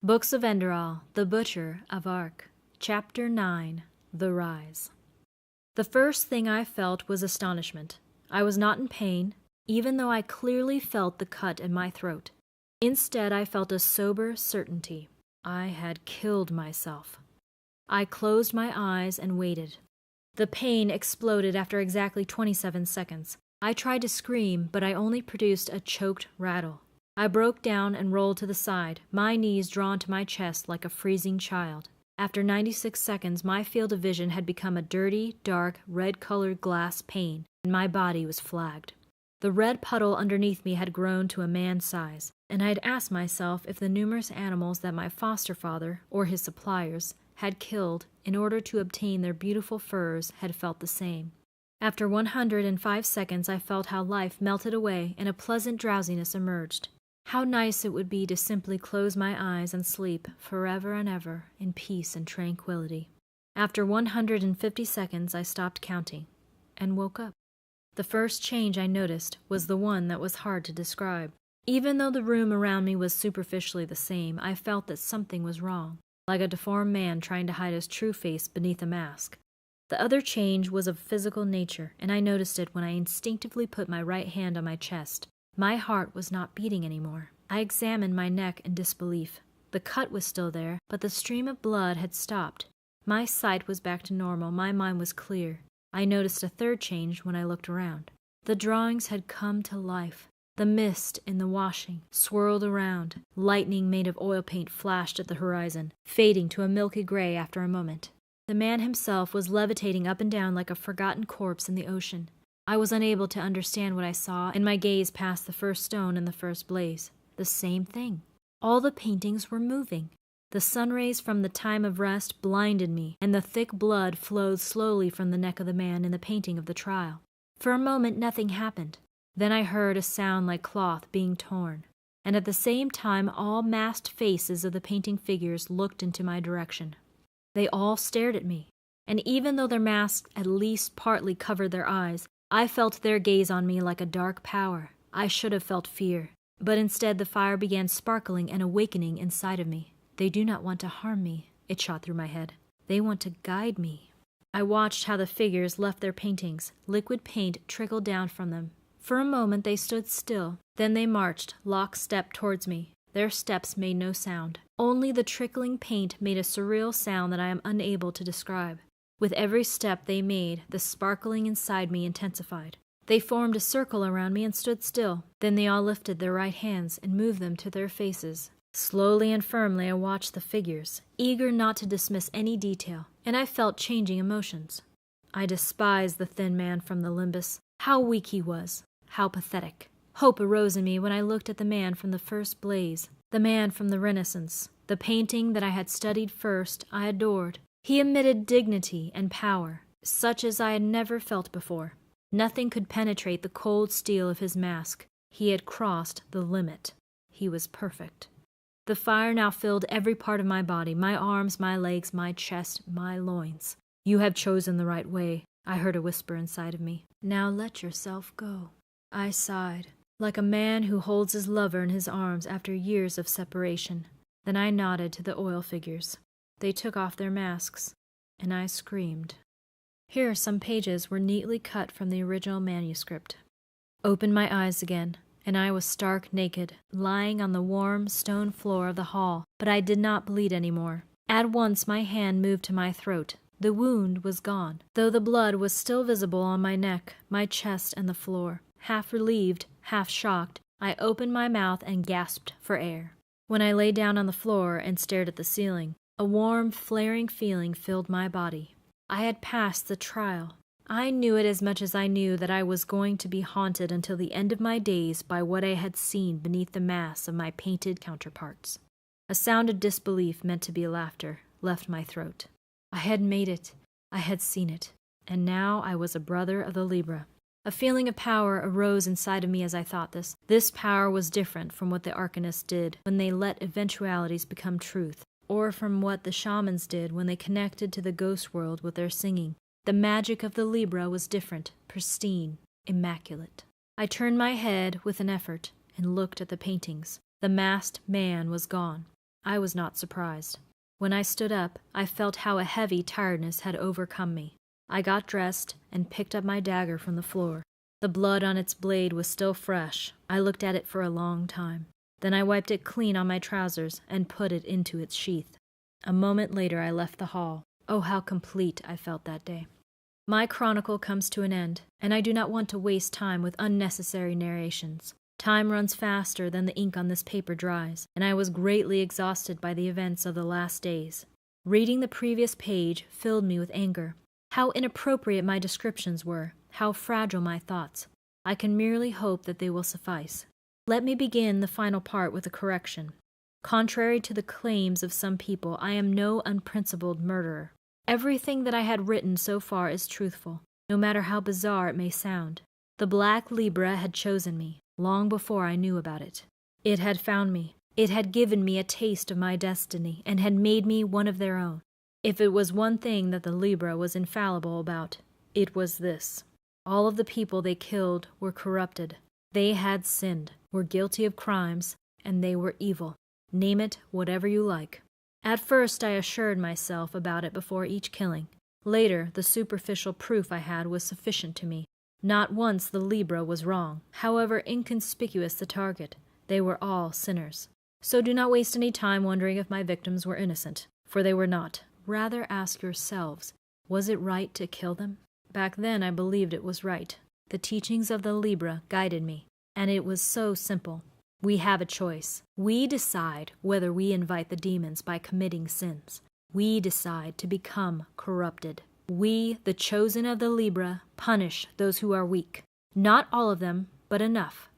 Books of Enderal, the Butcher of Ark, Chapter 9, The Rise. The first thing I felt was astonishment. I was not in pain, even though I clearly felt the cut in my throat. Instead, I felt a sober certainty. I had killed myself. I closed my eyes and waited. The pain exploded after exactly 27 seconds. I tried to scream, but I only produced a choked rattle. I broke down and rolled to the side, my knees drawn to my chest like a freezing child. After 96 seconds, my field of vision had become a dirty, dark, red-colored glass pane, and my body was flagged. The red puddle underneath me had grown to a man's size, and I had asked myself if the numerous animals that my foster father, or his suppliers, had killed in order to obtain their beautiful furs had felt the same. After 105 seconds, I felt how life melted away and a pleasant drowsiness emerged. How nice it would be to simply close my eyes and sleep forever and ever in peace and tranquility. After 150 seconds, I stopped counting and woke up. The first change I noticed was the one that was hard to describe. Even though the room around me was superficially the same, I felt that something was wrong, like a deformed man trying to hide his true face beneath a mask. The other change was of physical nature, and I noticed it when I instinctively put my right hand on my chest. My heart was not beating anymore. I examined my neck in disbelief. The cut was still there, but the stream of blood had stopped. My sight was back to normal. My mind was clear. I noticed a third change when I looked around. The drawings had come to life. The mist in the washing swirled around. Lightning made of oil paint flashed at the horizon, fading to a milky gray after a moment. The man himself was levitating up and down like a forgotten corpse in the ocean. I was unable to understand what I saw, and my gaze passed the first stone and the first blaze. The same thing. All the paintings were moving. The sun rays from the time of rest blinded me, and the thick blood flowed slowly from the neck of the man in the painting of the trial. For a moment nothing happened. Then I heard a sound like cloth being torn, and at the same time all masked faces of the painting figures looked into my direction. They all stared at me, and even though their masks at least partly covered their eyes, I felt their gaze on me like a dark power. I should have felt fear, but instead the fire began sparkling and awakening inside of me. They do not want to harm me, it shot through my head. They want to guide me. I watched how the figures left their paintings. Liquid paint trickled down from them. For a moment they stood still. Then they marched lockstep towards me. Their steps made no sound. Only the trickling paint made a surreal sound that I am unable to describe. With every step they made, the sparkling inside me intensified. They formed a circle around me and stood still. Then they all lifted their right hands and moved them to their faces. Slowly and firmly I watched the figures, eager not to dismiss any detail, and I felt changing emotions. I despised the thin man from the limbus. How weak he was. How pathetic. Hope arose in me when I looked at the man from the first blaze, the man from the Renaissance. The painting that I had studied first I adored. He emitted dignity and power, such as I had never felt before. Nothing could penetrate the cold steel of his mask. He had crossed the limit. He was perfect. The fire now filled every part of my body, my arms, my legs, my chest, my loins. "You have chosen the right way," I heard a whisper inside of me. "Now let yourself go." I sighed, like a man who holds his lover in his arms after years of separation. Then I nodded to the oil figures. They took off their masks, and I screamed. Here some pages were neatly cut from the original manuscript. Opened my eyes again, and I was stark naked, lying on the warm stone floor of the hall, but I did not bleed any more. At once my hand moved to my throat. The wound was gone, though the blood was still visible on my neck, my chest, and the floor. Half relieved, half shocked, I opened my mouth and gasped for air. When I lay down on the floor and stared at the ceiling, a warm, flaring feeling filled my body. I had passed the trial. I knew it as much as I knew that I was going to be haunted until the end of my days by what I had seen beneath the mass of my painted counterparts. A sound of disbelief meant to be laughter left my throat. I had made it. I had seen it. And now I was a brother of the Libre. A feeling of power arose inside of me as I thought this. This power was different from what the arcanists did when they let eventualities become truth, or from what the shamans did when they connected to the ghost world with their singing. The magic of the Libre was different, pristine, immaculate. I turned my head with an effort and looked at the paintings. The masked man was gone. I was not surprised. When I stood up, I felt how a heavy tiredness had overcome me. I got dressed and picked up my dagger from the floor. The blood on its blade was still fresh. I looked at it for a long time. Then I wiped it clean on my trousers and put it into its sheath. A moment later I left the hall. Oh, how complete I felt that day. My chronicle comes to an end, and I do not want to waste time with unnecessary narrations. Time runs faster than the ink on this paper dries, and I was greatly exhausted by the events of the last days. Reading the previous page filled me with anger. How inappropriate my descriptions were, how fragile my thoughts. I can merely hope that they will suffice. Let me begin the final part with a correction. Contrary to the claims of some people, I am no unprincipled murderer. Everything that I had written so far is truthful, no matter how bizarre it may sound. The Black Libre had chosen me, long before I knew about it. It had found me. It had given me a taste of my destiny, and had made me one of their own. If it was one thing that the Libre was infallible about, it was this. All of the people they killed were corrupted. They had sinned, were guilty of crimes, and they were evil. Name it whatever you like. At first I assured myself about it before each killing. Later, the superficial proof I had was sufficient to me. Not once the Libre was wrong, however inconspicuous the target. They were all sinners. So do not waste any time wondering if my victims were innocent, for they were not. Rather ask yourselves, was it right to kill them? Back then I believed it was right. The teachings of the Libre guided me, and it was so simple. We have a choice. We decide whether we invite the demons by committing sins. We decide to become corrupted. We, the chosen of the Libre, punish those who are weak. Not all of them, but enough,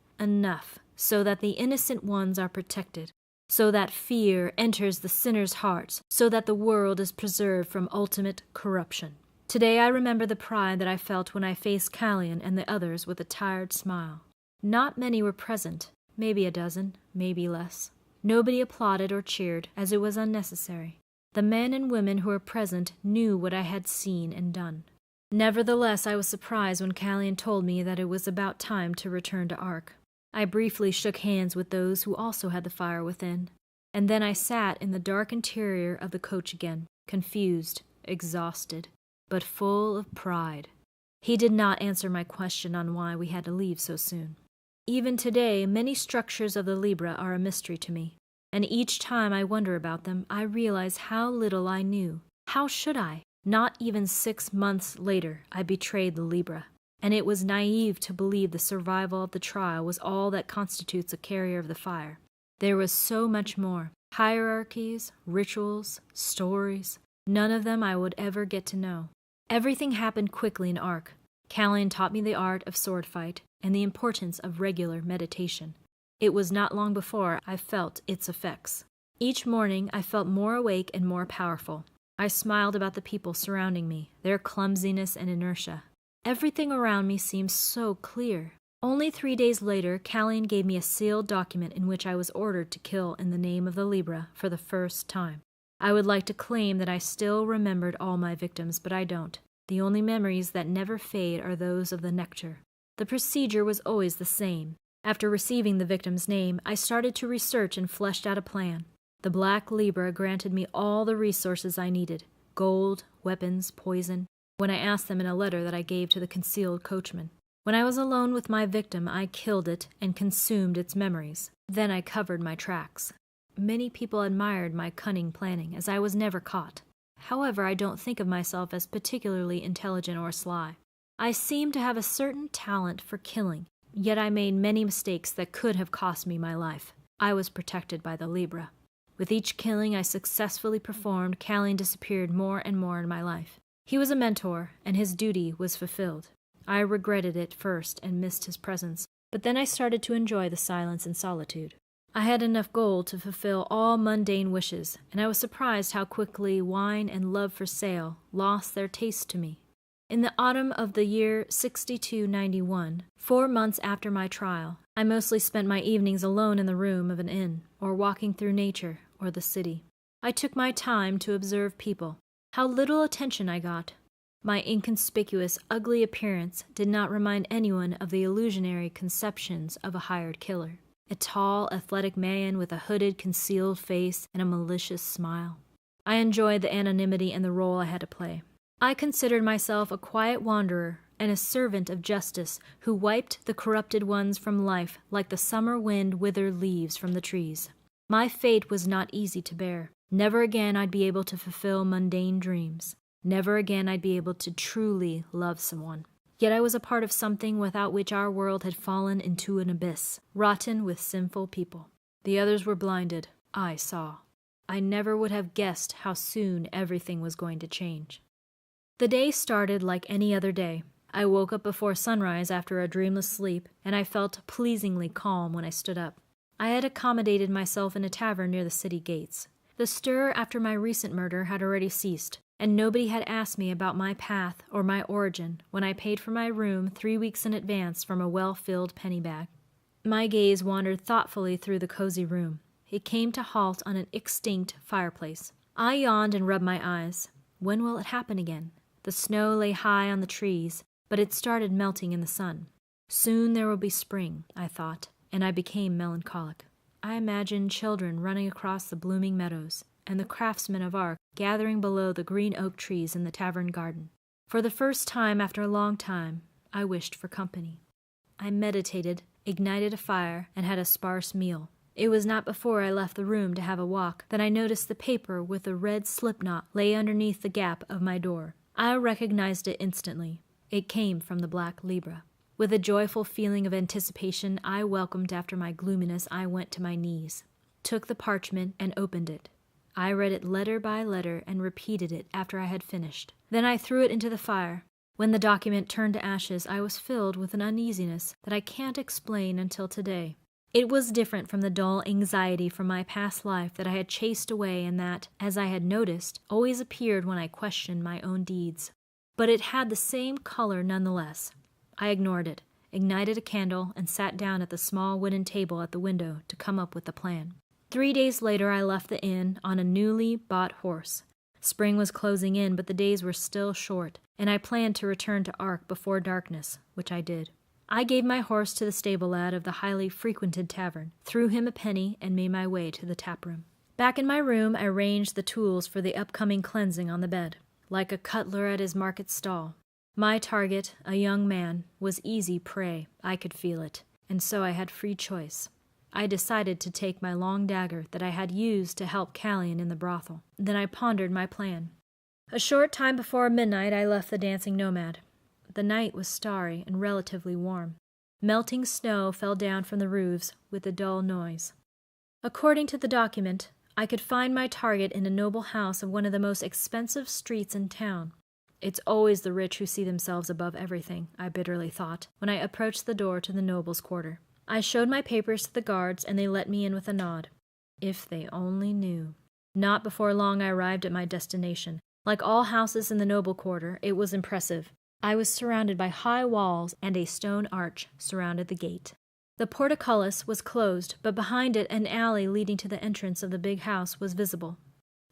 so that the innocent ones are protected, so that fear enters the sinners' hearts, so that the world is preserved from ultimate corruption. Today I remember the pride that I felt when I faced Callion and the others with a tired smile. Not many were present, maybe a dozen, maybe less. Nobody applauded or cheered, as it was unnecessary. The men and women who were present knew what I had seen and done. Nevertheless, I was surprised when Callion told me that it was about time to return to Ark. I briefly shook hands with those who also had the fire within, and then I sat in the dark interior of the coach again, confused, exhausted, but full of pride. He did not answer my question on why we had to leave so soon. Even today, many structures of the Libre are a mystery to me, and each time I wonder about them, I realize how little I knew. How should I? Not even 6 months later, I betrayed the Libre, and it was naive to believe the survival of the trial was all that constitutes a carrier of the fire. There was so much more. Hierarchies, rituals, stories. None of them I would ever get to know. Everything happened quickly in Ark. Callion taught me the art of sword fight and the importance of regular meditation. It was not long before I felt its effects. Each morning I felt more awake and more powerful. I smiled about the people surrounding me, their clumsiness and inertia. Everything around me seemed so clear. Only 3 days later, Callion gave me a sealed document in which I was ordered to kill in the name of the Libre for the first time. I would like to claim that I still remembered all my victims, but I don't. The only memories that never fade are those of the nectar. The procedure was always the same. After receiving the victim's name, I started to research and fleshed out a plan. The Black Libre granted me all the resources I needed: gold, weapons, poison, when I asked them in a letter that I gave to the concealed coachman. When I was alone with my victim, I killed it and consumed its memories. Then I covered my tracks. Many people admired my cunning planning, as I was never caught. However, I don't think of myself as particularly intelligent or sly. I seem to have a certain talent for killing, yet I made many mistakes that could have cost me my life. I was protected by the Libre. With each killing I successfully performed, Callion disappeared more and more in my life. He was a mentor, and his duty was fulfilled. I regretted it first and missed his presence, but then I started to enjoy the silence and solitude. I had enough gold to fulfill all mundane wishes, and I was surprised how quickly wine and love for sale lost their taste to me. In the autumn of the year 6291, 4 months after my trial, I mostly spent my evenings alone in the room of an inn, or walking through nature or the city. I took my time to observe people. How little attention I got! My inconspicuous, ugly appearance did not remind anyone of the illusionary conceptions of a hired killer. a tall, athletic man with a hooded, concealed face and a malicious smile. I enjoyed the anonymity and the role I had to play. I considered myself a quiet wanderer and a servant of justice who wiped the corrupted ones from life like the summer wind withered leaves from the trees. My fate was not easy to bear. Never again I'd be able to fulfill mundane dreams. Never again I'd be able to truly love someone. Yet I was a part of something without which our world had fallen into an abyss, rotten with sinful people. The others were blinded. I saw. I never would have guessed how soon everything was going to change. The day started like any other day. I woke up before sunrise after a dreamless sleep, and I felt pleasingly calm when I stood up. I had accommodated myself in a tavern near the city gates. The stir after my recent murder had already ceased, and nobody had asked me about my path or my origin when I paid for my room 3 weeks in advance from a well-filled penny bag. My gaze wandered thoughtfully through the cozy room. It came to halt on an extinct fireplace. I yawned and rubbed my eyes. When will it happen again? The snow lay high on the trees, but it started melting in the sun. Soon there will be spring, I thought, and I became melancholic. I imagined children running across the blooming meadows, and the craftsmen of art gathering below the green oak trees in the tavern garden. For the first time after a long time, I wished for company. I meditated, ignited a fire, and had a sparse meal. It was not before I left the room to have a walk that I noticed the paper with the red slipknot lay underneath the gap of my door. I recognized it instantly. It came from the black Libre. With a joyful feeling of anticipation I welcomed after my gloominess, I went to my knees, took the parchment, and opened it. I read it letter by letter and repeated it after I had finished. Then I threw it into the fire. When the document turned to ashes, I was filled with an uneasiness that I can't explain until today. It was different from the dull anxiety from my past life that I had chased away and that, as I had noticed, always appeared when I questioned my own deeds. But it had the same color nonetheless. I ignored it, ignited a candle, and sat down at the small wooden table at the window to come up with a plan. 3 days later I left the inn on a newly bought horse. Spring was closing in, but the days were still short, and I planned to return to Ark before darkness, which I did. I gave my horse to the stable lad of the highly frequented tavern, threw him a penny, and made my way to the tap room. Back in my room, I arranged the tools for the upcoming cleansing on the bed, like a cutler at his market stall. My target, a young man, was easy prey. I could feel it, and so I had free choice. I decided to take my long dagger that I had used to help Callian in the brothel. Then I pondered my plan. A short time before midnight, I left the dancing nomad. The night was starry and relatively warm. Melting snow fell down from the roofs with a dull noise. According to the document, I could find my target in a noble house of one of the most expensive streets in town. It's always the rich who see themselves above everything, I bitterly thought, when I approached the door to the noble's quarter. I showed my papers to the guards, and they let me in with a nod. If they only knew. Not before long I arrived at my destination. Like all houses in the noble quarter, it was impressive. I was surrounded by high walls, and a stone arch surrounded the gate. The portcullis was closed, but behind it an alley leading to the entrance of the big house was visible.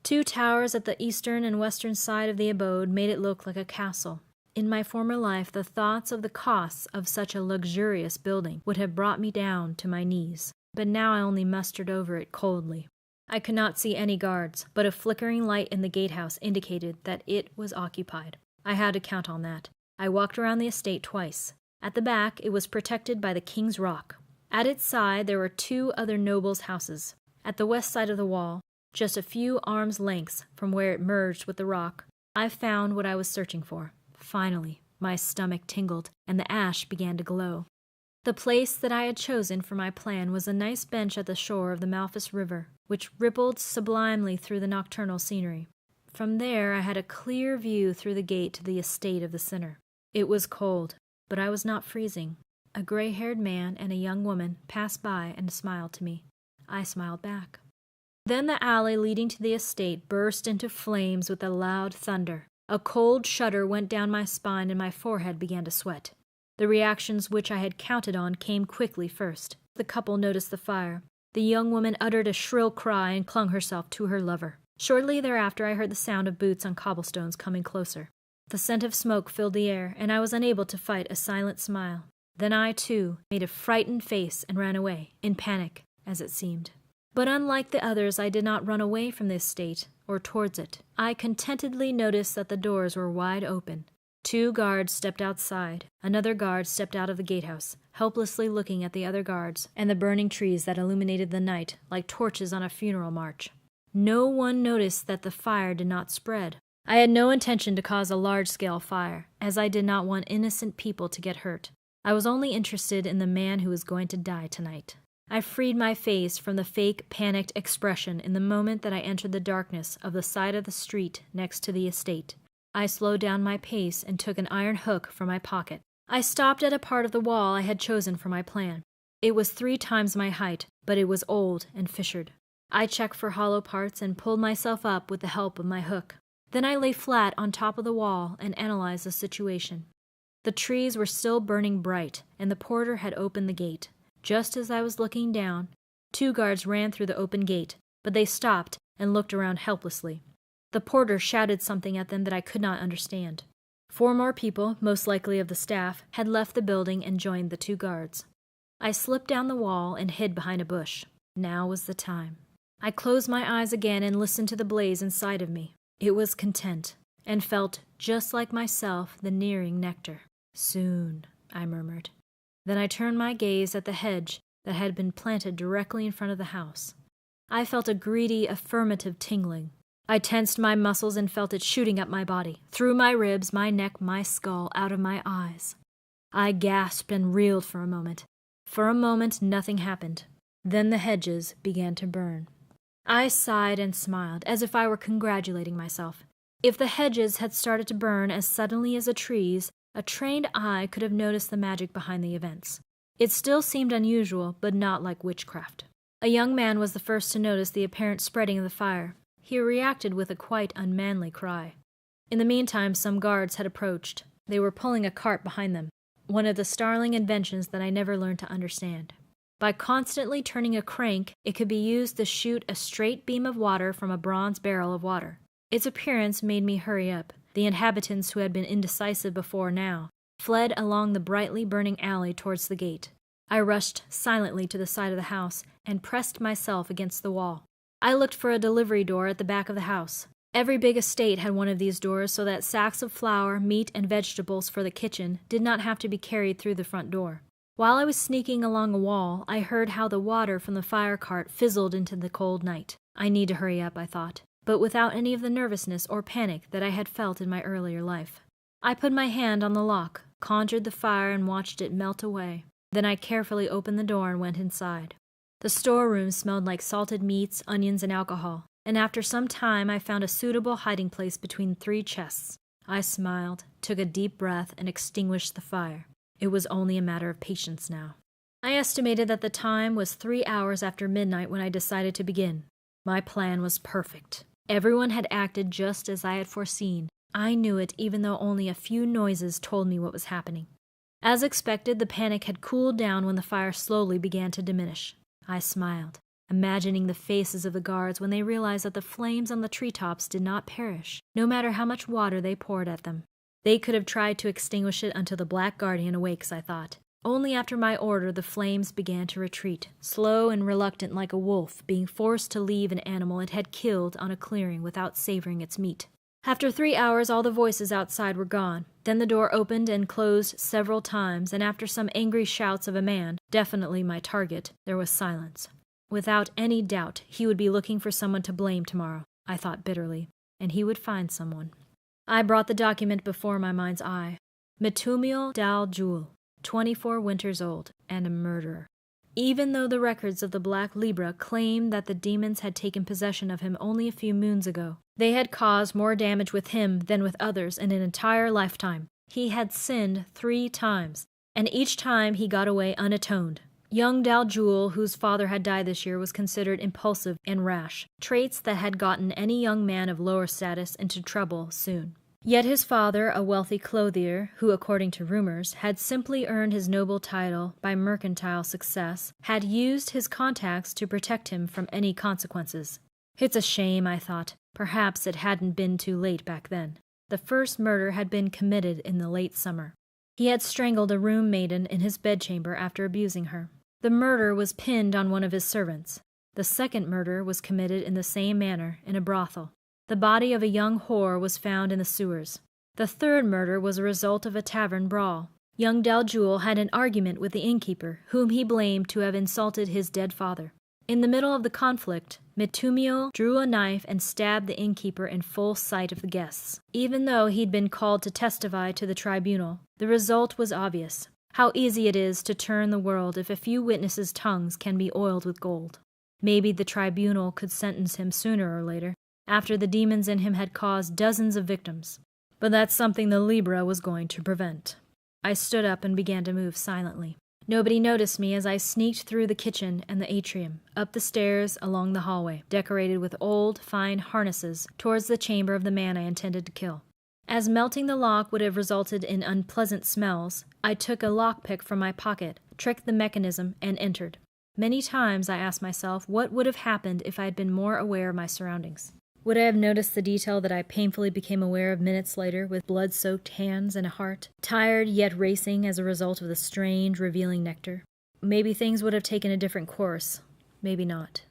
2 towers at the eastern and western side of the abode made it look like a castle. In my former life, the thoughts of the costs of such a luxurious building would have brought me down to my knees, but now I only mustered over it coldly. I could not see any guards, but a flickering light in the gatehouse indicated that it was occupied. I had to count on that. I walked around the estate twice. At the back, it was protected by the King's Rock. At its side, there were 2 other nobles' houses. At the west side of the wall, just a few arms' lengths from where it merged with the rock, I found what I was searching for. Finally, my stomach tingled, and the ash began to glow. The place that I had chosen for my plan was a nice bench at the shore of the Malphus River, which rippled sublimely through the nocturnal scenery. From there I had a clear view through the gate to the estate of the sinner. It was cold, but I was not freezing. A gray-haired man and a young woman passed by and smiled to me. I smiled back. Then the alley leading to the estate burst into flames with a loud thunder. A cold shudder went down my spine and my forehead began to sweat. The reactions which I had counted on came quickly first. The couple noticed the fire. The young woman uttered a shrill cry and clung herself to her lover. Shortly thereafter I heard the sound of boots on cobblestones coming closer. The scent of smoke filled the air, and I was unable to fight a silent smile. Then I, too, made a frightened face and ran away, in panic, as it seemed. But unlike the others, I did not run away from the estate, or towards it. I contentedly noticed that the doors were wide open. 2 guards stepped outside. Another guard stepped out of the gatehouse, helplessly looking at the other guards and the burning trees that illuminated the night like torches on a funeral march. No one noticed that the fire did not spread. I had no intention to cause a large-scale fire, as I did not want innocent people to get hurt. I was only interested in the man who was going to die tonight. I freed my face from the fake, panicked expression in the moment that I entered the darkness of the side of the street next to the estate. I slowed down my pace and took an iron hook from my pocket. I stopped at a part of the wall I had chosen for my plan. It was 3 times my height, but it was old and fissured. I checked for hollow parts and pulled myself up with the help of my hook. Then I lay flat on top of the wall and analyzed the situation. The trees were still burning bright, and the porter had opened the gate. Just as I was looking down, 2 guards ran through the open gate, but they stopped and looked around helplessly. The porter shouted something at them that I could not understand. 4 more people, most likely of the staff, had left the building and joined the 2 guards. I slipped down the wall and hid behind a bush. Now was the time. I closed my eyes again and listened to the blaze inside of me. It was content, and felt, just like myself, the nearing nectar. Soon, I murmured. Then I turned my gaze at the hedge that had been planted directly in front of the house. I felt a greedy, affirmative tingling. I tensed my muscles and felt it shooting up my body, through my ribs, my neck, my skull, out of my eyes. I gasped and reeled for a moment. For a moment, nothing happened. Then the hedges began to burn. I sighed and smiled, as if I were congratulating myself. If the hedges had started to burn as suddenly as the trees, a trained eye could have noticed the magic behind the events. It still seemed unusual, but not like witchcraft. A young man was the first to notice the apparent spreading of the fire. He reacted with a quite unmanly cry. In the meantime, some guards had approached. They were pulling a cart behind them, one of the startling inventions that I never learned to understand. By constantly turning a crank, it could be used to shoot a straight beam of water from a bronze barrel of water. Its appearance made me hurry up. The inhabitants, who had been indecisive before now, fled along the brightly burning alley towards the gate. I rushed silently to the side of the house and pressed myself against the wall. I looked for a delivery door at the back of the house. Every big estate had one of these doors so that sacks of flour, meat, and vegetables for the kitchen did not have to be carried through the front door. While I was sneaking along a wall, I heard how the water from the fire cart fizzled into the cold night. I need to hurry up, I thought, but without any of the nervousness or panic that I had felt in my earlier life. I put my hand on the lock, conjured the fire, and watched it melt away. Then I carefully opened the door and went inside. The storeroom smelled like salted meats, onions, and alcohol, and after some time I found a suitable hiding place between 3 chests. I smiled, took a deep breath, and extinguished the fire. It was only a matter of patience now. I estimated that the time was 3 hours after midnight when I decided to begin. My plan was perfect. Everyone had acted just as I had foreseen. I knew it even though only a few noises told me what was happening. As expected, the panic had cooled down when the fire slowly began to diminish. I smiled, imagining the faces of the guards when they realized that the flames on the treetops did not perish, no matter how much water they poured at them. They could have tried to extinguish it until the Black Guardian awakes, I thought. Only after my order the flames began to retreat, slow and reluctant like a wolf being forced to leave an animal it had killed on a clearing without savoring its meat. After 3 hours, all the voices outside were gone. Then the door opened and closed several times, and after some angry shouts of a man, definitely my target, there was silence. Without any doubt, he would be looking for someone to blame tomorrow, I thought bitterly, and he would find someone. I brought the document before my mind's eye. Metumiel Dal Jul, 24 winters old, and a murderer. Even though the records of the Black Libre claim that the demons had taken possession of him only a few moons ago, they had caused more damage with him than with others in an entire lifetime. He had sinned 3 times, and each time he got away unatoned. Young Dal Jul, whose father had died this year, was considered impulsive and rash, traits that had gotten any young man of lower status into trouble soon. Yet his father, a wealthy clothier, who, according to rumors, had simply earned his noble title by mercantile success, had used his contacts to protect him from any consequences. It's a shame, I thought. Perhaps it hadn't been too late back then. The first murder had been committed in the late summer. He had strangled a room maiden in his bedchamber after abusing her. The murder was pinned on one of his servants. The second murder was committed in the same manner, in a brothel. The body of a young whore was found in the sewers. The third murder was a result of a tavern brawl. Young Daljul had an argument with the innkeeper, whom he blamed to have insulted his dead father. In the middle of the conflict, Metumil drew a knife and stabbed the innkeeper in full sight of the guests. Even though he'd been called to testify to the tribunal, the result was obvious. How easy it is to turn the world if a few witnesses' tongues can be oiled with gold. Maybe the tribunal could sentence him sooner or later, after the demons in him had caused dozens of victims. But that's something the Libre was going to prevent. I stood up and began to move silently. Nobody noticed me as I sneaked through the kitchen and the atrium, up the stairs, along the hallway, decorated with old, fine harnesses, towards the chamber of the man I intended to kill. As melting the lock would have resulted in unpleasant smells, I took a lockpick from my pocket, tricked the mechanism, and entered. Many times I asked myself what would have happened if I had been more aware of my surroundings. Would I have noticed the detail that I painfully became aware of minutes later, with blood-soaked hands and a heart, tired yet racing as a result of the strange, revealing nectar? Maybe things would have taken a different course. Maybe not.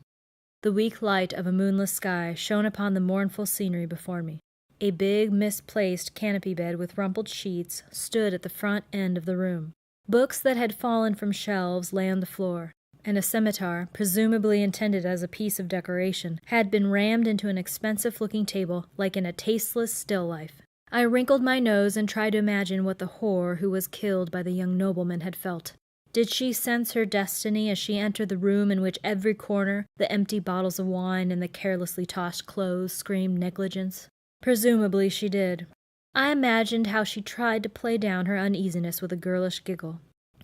The weak light of a moonless sky shone upon the mournful scenery before me. A big, misplaced canopy bed with rumpled sheets stood at the front end of the room. Books that had fallen from shelves lay on the floor, and a scimitar, presumably intended as a piece of decoration, had been rammed into an expensive-looking table like in a tasteless still life. I wrinkled my nose and tried to imagine what the whore who was killed by the young nobleman had felt. Did she sense her destiny as she entered the room in which every corner, the empty bottles of wine and the carelessly tossed clothes, screamed negligence? Presumably she did. I imagined how she tried to play down her uneasiness with a girlish giggle.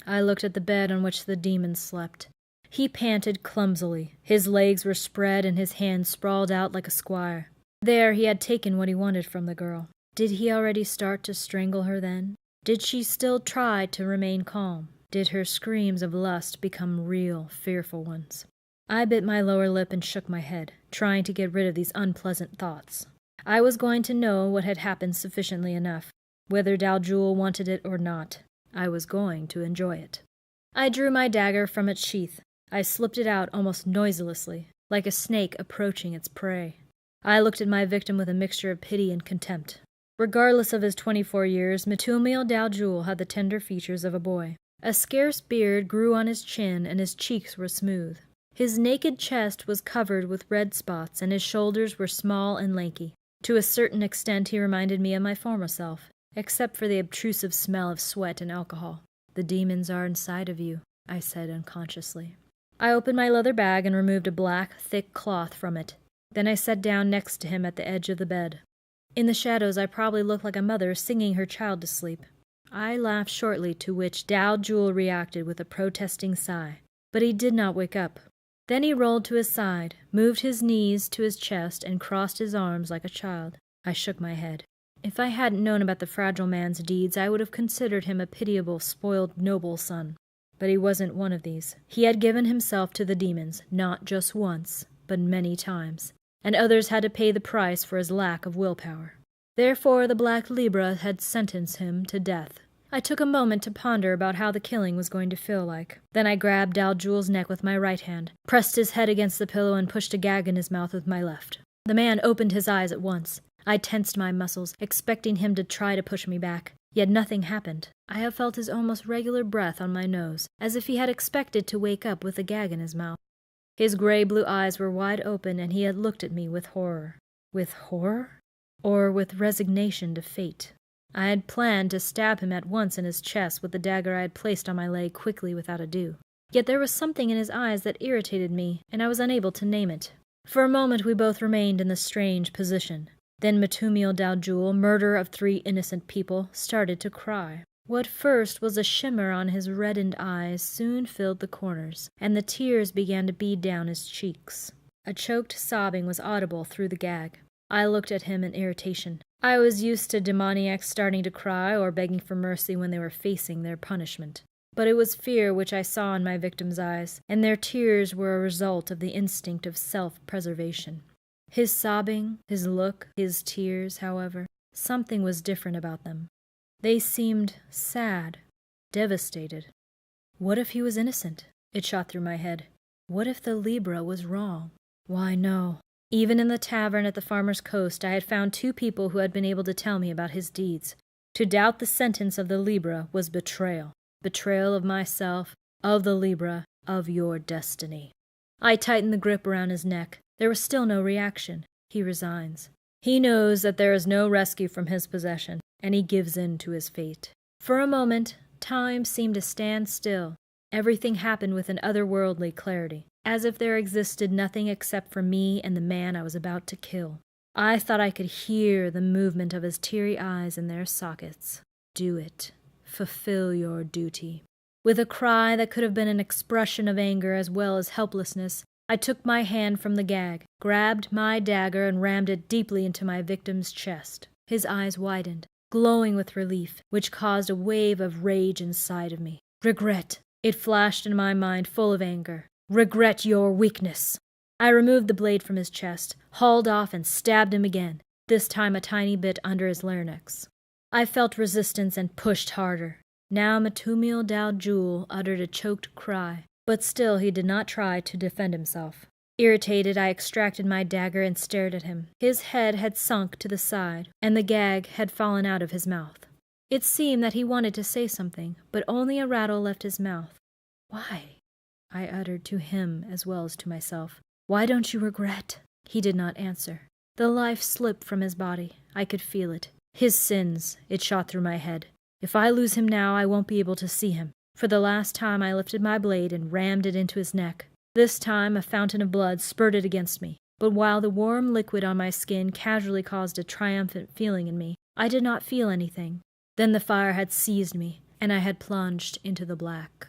I looked at the bed on which the demon slept. He panted clumsily. His legs were spread and his hands sprawled out like a squire. There he had taken what he wanted from the girl. Did he already start to strangle her then? Did she still try to remain calm? Did her screams of lust become real, fearful ones? I bit my lower lip and shook my head, trying to get rid of these unpleasant thoughts. I was going to know what had happened sufficiently enough. Whether Daljul wanted it or not, I was going to enjoy it. I drew my dagger from its sheath. I slipped it out almost noiselessly, like a snake approaching its prey. I looked at my victim with a mixture of pity and contempt. Regardless of his 24 years, Metumil Daljul had the tender features of a boy. A scarce beard grew on his chin, and his cheeks were smooth. His naked chest was covered with red spots, and his shoulders were small and lanky. To a certain extent he reminded me of my former self, except for the obtrusive smell of sweat and alcohol. "The demons are inside of you," I said unconsciously. I opened my leather bag and removed a black, thick cloth from it. Then I sat down next to him at the edge of the bed. In the shadows I probably looked like a mother singing her child to sleep. I laughed shortly, to which Daljul reacted with a protesting sigh. But he did not wake up. Then he rolled to his side, moved his knees to his chest, and crossed his arms like a child. I shook my head. If I hadn't known about the fragile man's deeds, I would have considered him a pitiable, spoiled, noble son. But he wasn't one of these. He had given himself to the demons, not just once, but many times, and others had to pay the price for his lack of willpower. Therefore the Black Libre had sentenced him to death. I took a moment to ponder about how the killing was going to feel like. Then I grabbed Daljul's neck with my right hand, pressed his head against the pillow, and pushed a gag in his mouth with my left. The man opened his eyes at once. I tensed my muscles, expecting him to try to push me back. Yet nothing happened. I have felt his almost regular breath on my nose, as if he had expected to wake up with a gag in his mouth. His gray-blue eyes were wide open, and he had looked at me with horror. With horror? Or with resignation to fate? I had planned to stab him at once in his chest with the dagger I had placed on my leg quickly without ado. Yet there was something in his eyes that irritated me, and I was unable to name it. For a moment we both remained in this strange position. Then Metumil Daljul, murderer of 3 innocent people, started to cry. What first was a shimmer on his reddened eyes soon filled the corners, and the tears began to bead down his cheeks. A choked sobbing was audible through the gag. I looked at him in irritation. I was used to demoniacs starting to cry or begging for mercy when they were facing their punishment. But it was fear which I saw in my victim's eyes, and their tears were a result of the instinct of self-preservation. His sobbing, his look, his tears, however, something was different about them. They seemed sad, devastated. What if he was innocent? It shot through my head. What if the Libre was wrong? Why, no. Even in the tavern at the farmer's coast, I had found 2 people who had been able to tell me about his deeds. To doubt the sentence of the Libre was betrayal. Betrayal of myself, of the Libre, of your destiny. I tightened the grip around his neck. There was still no reaction. He resigns. He knows that there is no rescue from his possession, and he gives in to his fate. For a moment, time seemed to stand still. Everything happened with an otherworldly clarity, as if there existed nothing except for me and the man I was about to kill. I thought I could hear the movement of his teary eyes in their sockets. Do it. Fulfill your duty. With a cry that could have been an expression of anger as well as helplessness, I took my hand from the gag, grabbed my dagger, and rammed it deeply into my victim's chest. His eyes widened, glowing with relief, which caused a wave of rage inside of me. Regret. It flashed in my mind, full of anger. Regret your weakness. I removed the blade from his chest, hauled off, and stabbed him again, this time a tiny bit under his larynx. I felt resistance and pushed harder. Now Matumil Dal-Jul uttered a choked cry, but still he did not try to defend himself. Irritated, I extracted my dagger and stared at him. His head had sunk to the side, and the gag had fallen out of his mouth. It seemed that he wanted to say something, but only a rattle left his mouth. Why? I uttered to him as well as to myself. Why don't you regret? He did not answer. The life slipped from his body. I could feel it. His sins, it shot through my head. If I lose him now, I won't be able to see him. For the last time, I lifted my blade and rammed it into his neck. This time, a fountain of blood spurted against me. But while the warm liquid on my skin casually caused a triumphant feeling in me, I did not feel anything. Then the fire had seized me, and I had plunged into the black.